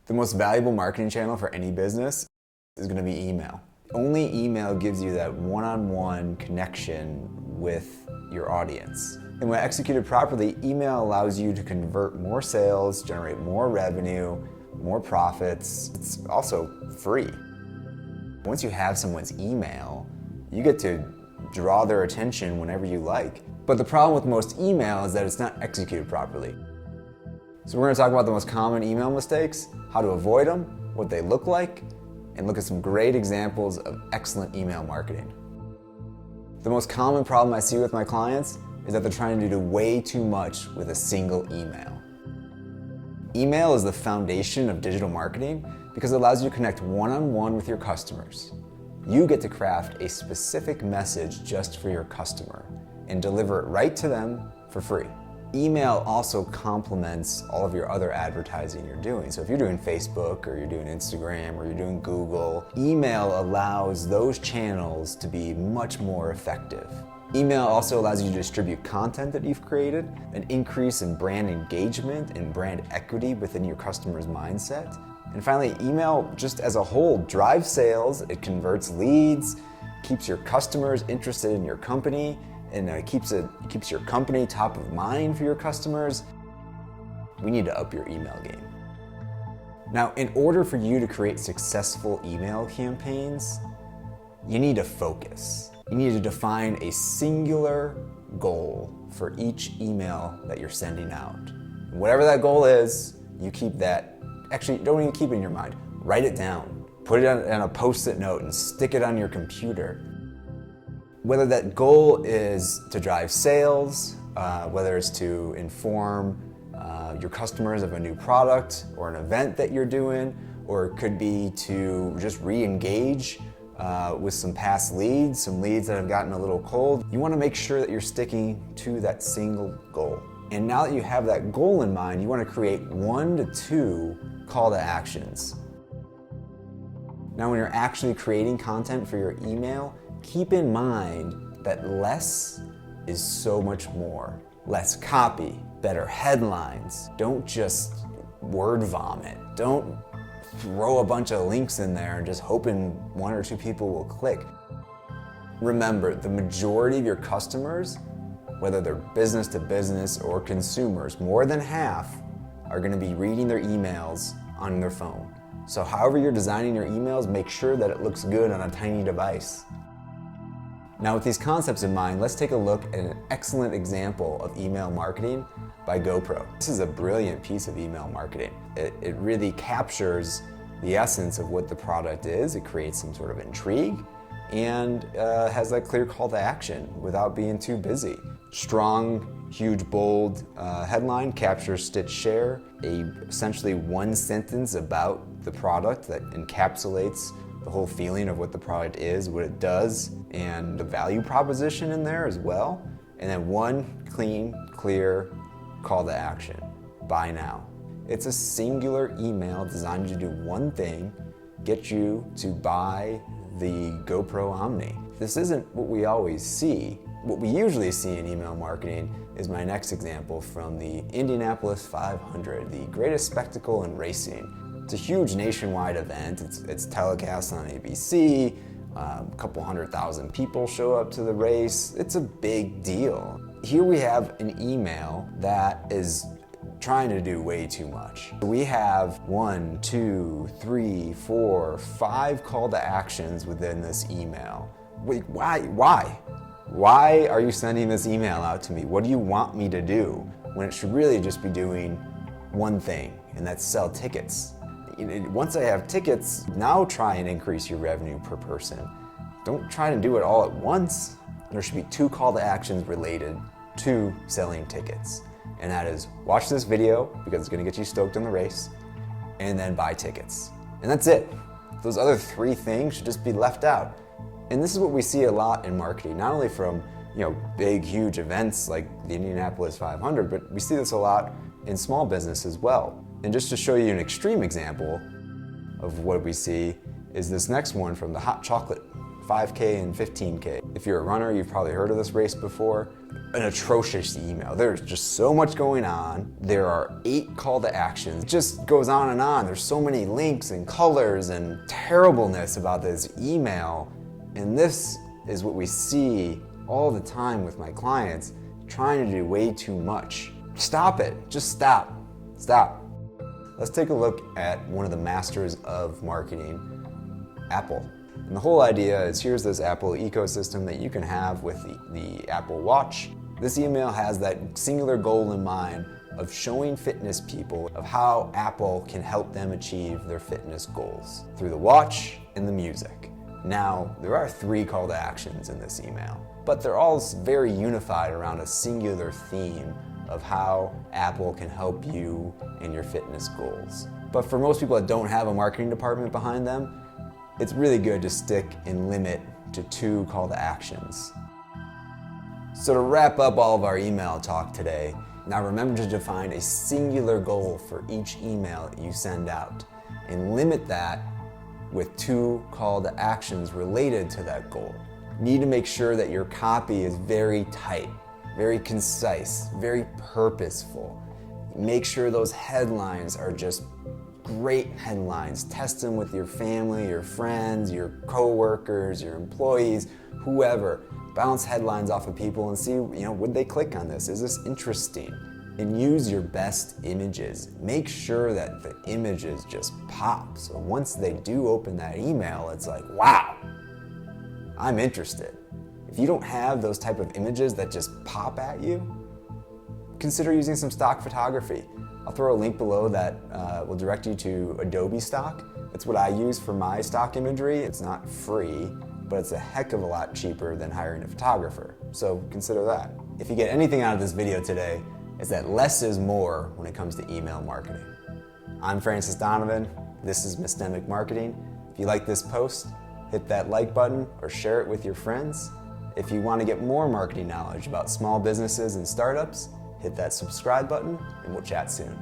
The most valuable marketing channel for any business is going to be email. Only email gives you that one-on-one connection with your audience. And when executed properly, email allows you to convert more sales, generate more revenue, more profits. It's also free. Once you have someone's email, you get to draw their attention whenever you like. But the problem with most email is that it's not executed properly. So we're going to talk about the most common email mistakes, how to avoid them, what they look like, and look at some great examples of excellent email marketing. The most common problem I see with my clients is that they're trying to do way too much with a single email. Email is the foundation of digital marketing because it allows you to connect one-on-one with your customers. You get to craft a specific message just for your customer and deliver it right to them for free. Email also complements all of your other advertising you're doing. So if you're doing Facebook or you're doing Instagram or you're doing Google, email allows those channels to be much more effective. Email also allows you to distribute content that you've created, an increase in brand engagement and brand equity within your customer's mindset. And finally, email just as a whole drives sales, it converts leads, keeps your customers interested in your company, and it keeps your company top of mind for your customers. We need to up your email game. Now, in order for you to create successful email campaigns, you need to focus. You need to define a singular goal for each email that you're sending out. And whatever that goal is, you keep that, actually don't even keep it in your mind, write it down. Put it on a Post-it note and stick it on your computer. Whether that goal is to drive sales, whether it's to inform your customers of a new product or an event that you're doing, or it could be to just re-engage with some past leads, some leads that have gotten a little cold. You want to make sure that you're sticking to that single goal. And now that you have that goal in mind, you want to create 1 to 2 call to actions. Now when you're actually creating content for your email, keep in mind that less is so much more. Less copy, better headlines. Don't just word vomit. Don't throw a bunch of links in there and just hoping 1 or 2 people will click. Remember, the majority of your customers, whether they're business to business or consumers, more than half are going to be reading their emails on their phone. So however you're designing your emails, make sure that it looks good on a tiny device. Now with these concepts in mind, let's take a look at an excellent example of email marketing by GoPro. This is a brilliant piece of email marketing. It really captures the essence of what the product is. It creates some sort of intrigue and has that clear call to action without being too busy. Strong, huge, bold headline, capture, stitch, share, essentially one sentence about the product that encapsulates the whole feeling of what the product is, what it does, and the value proposition in there as well. And then one clean, clear call to action, buy now. It's a singular email designed to do one thing, get you to buy the GoPro Omni. This isn't what we always see. What we usually see in email marketing is my next example from the Indianapolis 500, the greatest spectacle in racing. It's a huge nationwide event. It's telecast on ABC. A couple 100,000 people show up to the race. It's a big deal. Here we have an email that is trying to do way too much. We have 1, 2, 3, 4, 5 call to actions within this email. Wait, why? Why are you sending this email out to me? What do you want me to do when it should really just be doing one thing, and that's sell tickets? Once I have tickets, now try and increase your revenue per person. Don't try to do it all at once. There should be 2 call to actions related to selling tickets. And that is watch this video because it's gonna get you stoked on the race, and then buy tickets. And that's it. Those other 3 things should just be left out. And this is what we see a lot in marketing, not only from big, huge events like the Indianapolis 500, but we see this a lot in small business as well. And just to show you an extreme example of what we see is this next one from the Hot Chocolate 5K and 15K. If you're a runner, you've probably heard of this race before. an atrocious email. There's just so much going on. There are 8 call to actions. It just goes on and on. There's so many links and colors and terribleness about this email. And this is what we see all the time with my clients, trying to do way too much. Stop it. Just stop. Stop. Let's take a look at one of the masters of marketing, Apple. And the whole idea is, here's this Apple ecosystem that you can have with the Apple Watch. This email has that singular goal in mind of showing fitness people of how Apple can help them achieve their fitness goals through the watch and the music. Now, there are 3 call to actions in this email, but they're all very unified around a singular theme of how Apple can help you in your fitness goals. But for most people that don't have a marketing department behind them, it's really good to stick and limit to 2 call to actions. So to wrap up all of our email talk today, now remember to define a singular goal for each email that you send out and limit that with 2 call to actions related to that goal. You need to make sure that your copy is very tight, very concise, very purposeful. Make sure those headlines are just great headlines. Test them with your family, your friends, your coworkers, your employees, whoever. Bounce headlines off of people and see, would they click on this? Is this interesting? And use your best images. Make sure that the images just pop. So once they do open that email, it's like, wow, I'm interested. If you don't have those type of images that just pop at you, consider using some stock photography. I'll throw a link below that will direct you to Adobe Stock. It's what I use for my stock imagery. It's not free, but it's a heck of a lot cheaper than hiring a photographer. So consider that. If you get anything out of this video today, it's that less is more when it comes to email marketing. I'm Francis Donovan. This is Mystemic Marketing. If you like this post, hit that like button or share it with your friends. If you want to get more marketing knowledge about small businesses and startups, hit that subscribe button and we'll chat soon.